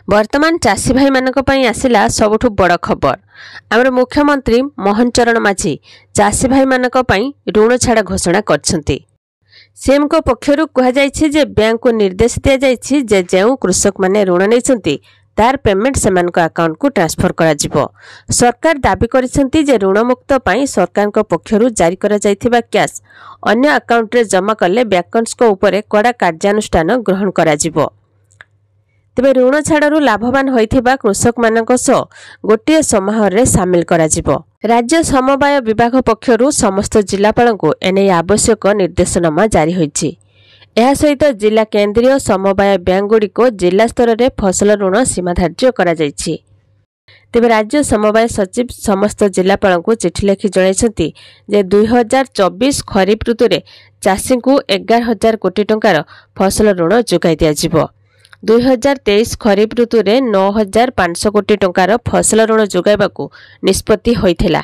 वर्तमान चाषी भाई मानक पई आसिला सबुठु बड़ खबर। आमर मुख्यमंत्री मोहन चरण माझी चाषी भाई मानक पई ऋण छाड़ घोषणा करछंती। सीएम को पक्षरु कहा जायछि जे बैंक को निर्देश दिया जायछि जे जेउ कृषक माने ऋण नैछंती तार पेमेंट सेमानक अकाउंट को ट्रांसफर करा जिवो। सरकार दाबी करिसंती जे ऋण मुक्त पई सरकार को पक्षरु जारी करा जायथिबा कैश अन्य अकाउंट रे जमा करले बैंकर्स को ऊपर कड़ा कार्यानुष्ठान ग्रहण करा जिवो। तेबे ऋण छाड़ू लाभवान होइथिबा कृषक मानक सह गोटे समारोह सामिल करा जिवो। राज्य समवाय विभाग पक्षरु समस्त जिलापाल को एने आवश्यक निर्देशनामा जारी होइछि। एहा सहित जिला केंद्रीय समवाय बैंक गुड़िक जिला स्तर में फसल ऋण सीमा धार्य करा जाइछि। तेबे राज्य समवाय सचिव समस्त जिलापाल को चिठी लिखि जणाइछंती जे 2024 खरीफ ऋतु रे चाषी को 11,000 कोटी टंकार फसल ऋण जोगाई दिया जिवो। 2023 खरीफ ऋतु रे 9,500 कोटी टंकार फसल ऋण जोगाइबाकू निष्पत्ति होइथिला,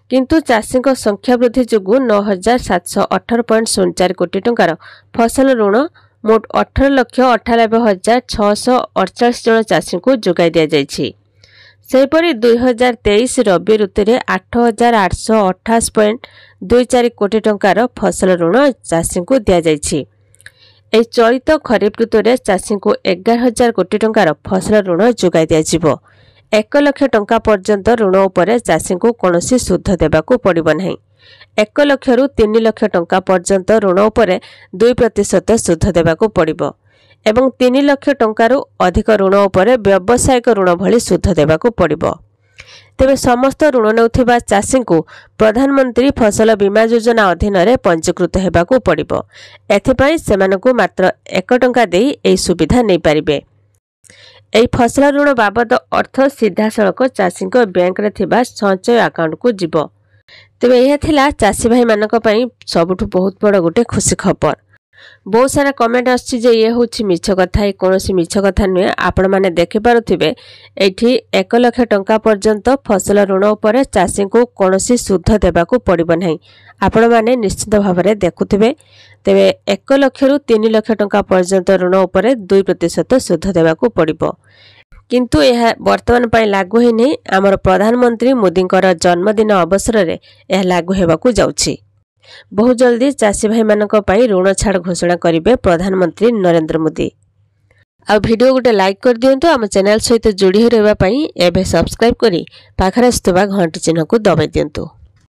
किंतु चाषी संख्या वृद्धि जोगु 9,718.04 कोटी टंकार फसल ऋण मोट 18,98,648 जन चाषी को जोगाई दिया जाइछि। सेहिपरि 2023 रबी ऋतु रे 8,828.24 कोटी टंकार फसल ऋण चाषी को दिया जाइछि। एही चलित खरीफ ऋतु रे चाषी को 11,000 कोटी टंकार फसल ऋण जोगाई दिया जिवो। 1 लाख टंका पर्यंत ऋण उपरे चाषी को कौनसी सुध देबाकू पड़िबो नहीं। 1 लाख रु 3 लाख टंका पर्यंत ऋण उपरे 2% सुध देबाकू पड़िबो एवं 3 लाख टंकारु अधिक ऋण उपरे व्यावसायिक ऋण भली सुध देबाकू पड़िबो। तेबे समस्त ऋण नेउथिबा चाषी को प्रधानमंत्री फसल बीमा योजना अधीन रे पंजीकृत हेबाकू पड़िबो। एथिपई सेमानकू मात्र 1 टंका देई एई सुविधा नै पारिबे। एई फसल ऋण बाबद अर्थ सीधा सड़क चाषी को बैंक रे थिबा संचय अकाउंट को जिवो। तेबे यह थिला चाषी भाई मानक पई सबुठु बहुत बड़ गोटे खुशी खबर। बहुत सारा कमेंट आछि जे ये होछि मिछ कथा, ए कोनोसी मिछ कथा नुए। आपण माने देखि पारुथिबे एठी 1 लाख टंका पर्यंत फसल ऋण उपरे चाषी को कोनोसी सुध देबाकू पड़िबो नहीं। आपण माने निश्चित भाबरे देखुथिबे। तेबे 1 लाख रु 3 लाख टंका पर्यंत ऋण उपरे 2% सुध देबाकू पड़िबो, किंतु यह वर्तमान पई लागू हे नहीं। आमर प्रधानमंत्री मोदींकर जन्मदिन अवसर रे यह लागू हेबाकू जाउछि। बहुत जल्दी चाषी भाई मानक पई ऋण छाड़ घोषणा करिवे प्रधानमंत्री नरेंद्र मोदी। आ वीडियो गोटे लाइक कर दियंतु। आम चैनल सहित जोड़ी रहबा पई एबे सब्सक्राइब करी पाखरे आस्तबा घंटी चिन्ह को दबाई दियंतु।